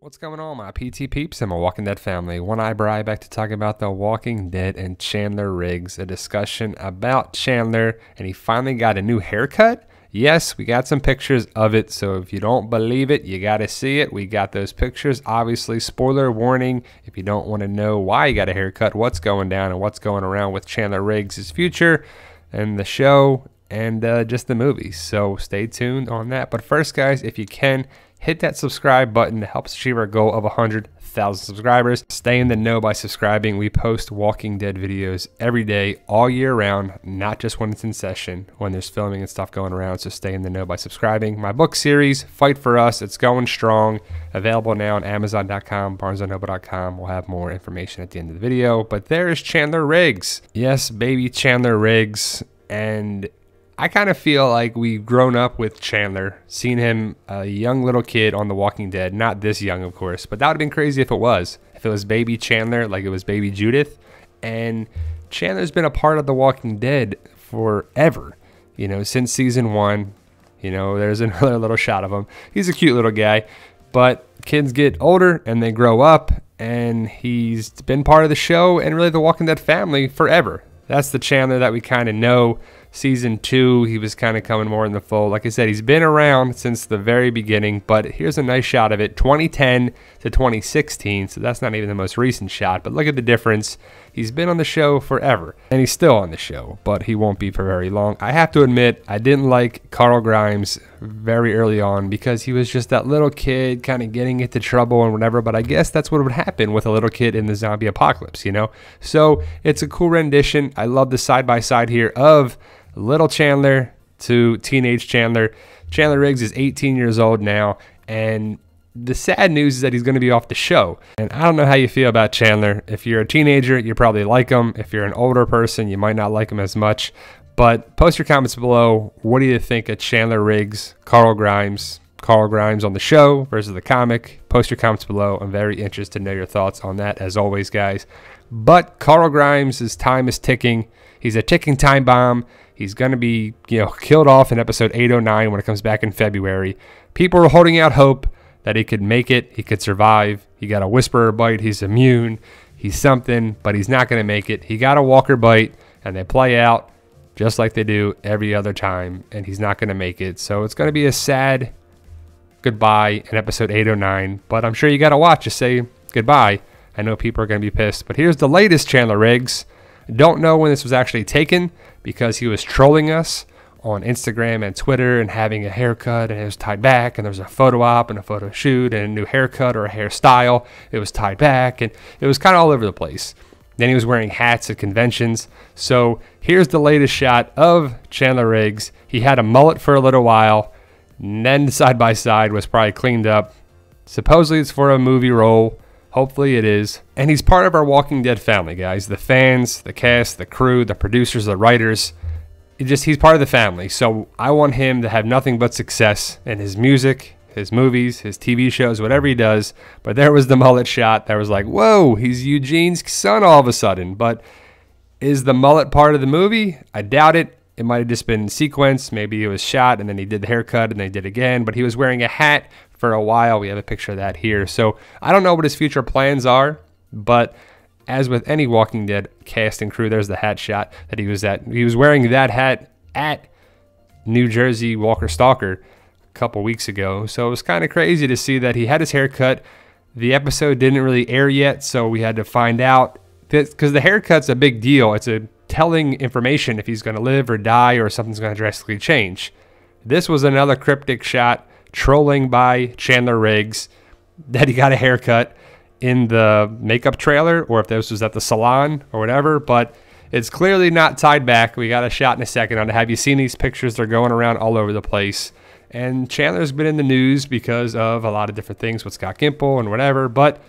What's going on, my PT peeps and my Walking Dead family? One Eyebrow back to talk about The Walking Dead and Chandler Riggs, a discussion about Chandler, and he finally got a new haircut. Yes, we got some pictures of it, so if you don't believe it, you got to see it. We got those pictures. Obviously, spoiler warning, if you don't want to know why he got a haircut, what's going down, and what's going around with Chandler Riggs' future, and the show, and just the movies. So stay tuned on that. But first, guys, if you can, hit that subscribe button to help us achieve our goal of 100,000 subscribers. Stay in the know by subscribing. We post Walking Dead videos every day, all year round, not just when it's in session, when there's filming and stuff going around. So stay in the know by subscribing. My book series, Fight for Us, it's going strong. Available now on Amazon.com, BarnesandNoble.com. We'll have more information at the end of the video. But there's Chandler Riggs. Yes, baby Chandler Riggs. And I kind of feel like we've grown up with Chandler, seen him a young little kid on The Walking Dead. Not this young, of course, but that would have been crazy if it was. If it was baby Chandler, like it was baby Judith. And Chandler's been a part of The Walking Dead forever, you know, since season 1. You know, there's another little shot of him. He's a cute little guy, but kids get older and they grow up, and he's been part of the show and really The Walking Dead family forever. That's the Chandler that we kind of know. Season 2, he was kind of coming more in the fold. Like I said, he's been around since the very beginning, but here's a nice shot of it, 2010 to 2016, so that's not even the most recent shot, but look at the difference. He's been on the show forever, and he's still on the show, but he won't be for very long. I have to admit, I didn't like Carl Grimes very early on because he was just that little kid kind of getting into trouble and whatever, but I guess that's what would happen with a little kid in the zombie apocalypse, you know? So it's a cool rendition. I love the side-by-side here of little Chandler to teenage Chandler. Chandler Riggs is 18 years old now, and the sad news is that he's going to be off the show. And I don't know how you feel about Chandler. If you're a teenager, you probably like him. If you're an older person, you might not like him as much. But post your comments below. What do you think of Chandler Riggs, Carl Grimes on the show versus the comic? Post your comments below. I'm very interested to know your thoughts on that, as always, guys. But Carl Grimes' time is ticking. He's a ticking time bomb. He's going to be, killed off in episode 809 when it comes back in February. People are holding out hope that he could make it. He could survive. He got a whisperer bite. He's immune. He's something, but he's not going to make it. He got a walker bite, and they play out just like they do every other time, and he's not going to make it. So it's going to be a sad goodbye in episode 809, but I'm sure you got to watch to say goodbye. I know people are going to be pissed, but here's the latest Chandler Riggs. Don't know when this was actually taken because he was trolling us on Instagram and Twitter and having a haircut, and it was tied back, and there was a photo op and a photo shoot and a new haircut or a hairstyle. It was tied back, and it was kind of all over the place. Then he was wearing hats at conventions. So here's the latest shot of Chandler Riggs. He had a mullet for a little while, and then side by side was probably cleaned up. Supposedly it's for a movie role. Hopefully it is. And he's part of our Walking Dead family, guys. The fans, the cast, the crew, the producers, the writers. He's part of the family. So I want him to have nothing but success in his music, his movies, his TV shows, whatever he does. But there was the mullet shot that was like, whoa, he's Eugene's son all of a sudden. But is the mullet part of the movie? I doubt it. It might have just been sequenced. Maybe it was shot and then he did the haircut and they did again. But he was wearing a hat for a while. We have a picture of that here. So I don't know what his future plans are, but as with any Walking Dead cast and crew, there's the hat shot that he was at. He was wearing that hat at New Jersey Walker Stalker a couple weeks ago. So it was kind of crazy to see that he had his haircut. The episode didn't really air yet, so we had to find out, because the haircut's a big deal. It's a telling information if he's going to live or die or something's going to drastically change. This was another cryptic shot, trolling by Chandler Riggs, that he got a haircut in the makeup trailer, or if this was at the salon or whatever, but it's clearly not tied back. We got a shot in a second on it. Have you seen these pictures? They're going around all over the place. And Chandler's been in the news because of a lot of different things with Scott Gimple and whatever, but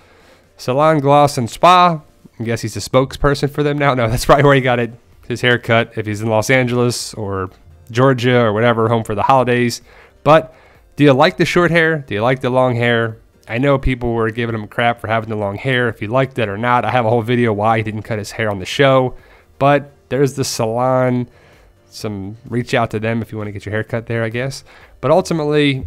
Salon, Gloss, and Spa, I guess he's a spokesperson for them now. No, that's probably where he got his haircut, if he's in Los Angeles or Georgia or whatever, home for the holidays. But do you like the short hair? Do you like the long hair? I know people were giving him crap for having the long hair, if you liked it or not. I have a whole video why he didn't cut his hair on the show. But there's the salon. Reach out to them if you want to get your hair cut there, I guess. But ultimately,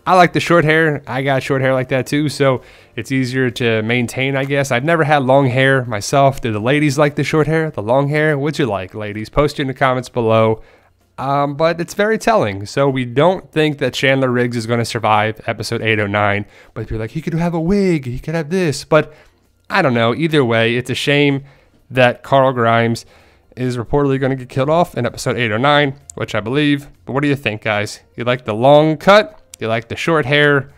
I like the short hair. I got short hair like that too, so it's easier to maintain, I guess. I've never had long hair myself. Do the ladies like the short hair, the long hair? What'd you like, ladies? Post it in the comments below. But it's very telling. So we don't think that Chandler Riggs is going to survive episode 809. But if you're like, he could have a wig, he could have this. But I don't know. Either way, it's a shame that Carl Grimes is reportedly going to get killed off in episode 809, which I believe. But what do you think, guys? You like the long cut? You like the short hair?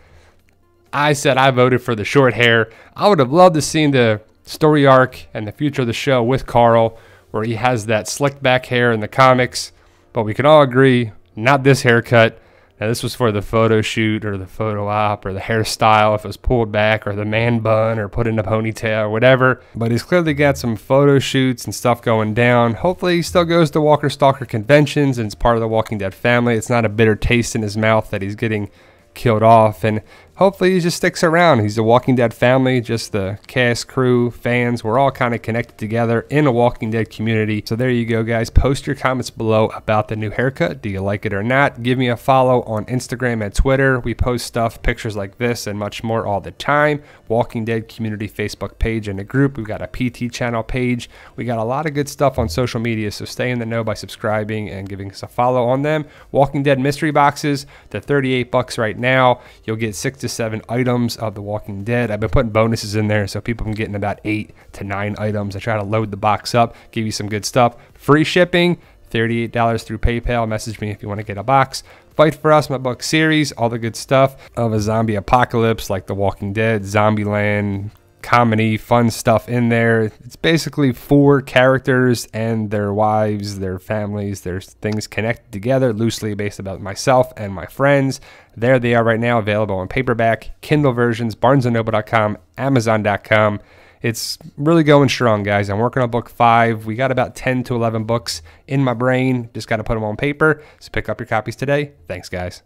I said I voted for the short hair. I would have loved to see the story arc and the future of the show with Carl, where he has that slicked back hair in the comics. But we can all agree, not this haircut. Now, this was for the photo shoot or the photo op or the hairstyle, if it was pulled back, or the man bun or put in a ponytail or whatever. But he's clearly got some photo shoots and stuff going down. Hopefully he still goes to Walker Stalker conventions and it's part of the Walking Dead family. It's not a bitter taste in his mouth that he's getting killed off, and hopefully he just sticks around. He's a Walking Dead family, just the cast, crew, fans. We're all kind of connected together in a Walking Dead community. So there you go, guys. Post your comments below about the new haircut. Do you like it or not? Give me a follow on Instagram and Twitter. We post stuff, pictures like this and much more all the time. Walking Dead community Facebook page and a group. We've got a PT channel page. We got a lot of good stuff on social media, so stay in the know by subscribing and giving us a follow on them. Walking Dead mystery boxes, they're $38 right now. You'll get 6 to 7 items of The Walking Dead. I've been putting bonuses in there so people can get in about 8 to 9 items. I try to load the box up, give you some good stuff. Free shipping, $38 through PayPal. Message me if you want to get a box. Fight for Us, my book series, all the good stuff of a zombie apocalypse like The Walking Dead, Zombieland, comedy, fun stuff in there. It's basically 4 characters and their wives, their families, their things connected together, loosely based about myself and my friends. There they are right now, available on paperback, Kindle versions, barnesandnoble.com, amazon.com. It's really going strong, guys. I'm working on book 5. We got about 10 to 11 books in my brain. Just got to put them on paper. So pick up your copies today. Thanks, guys.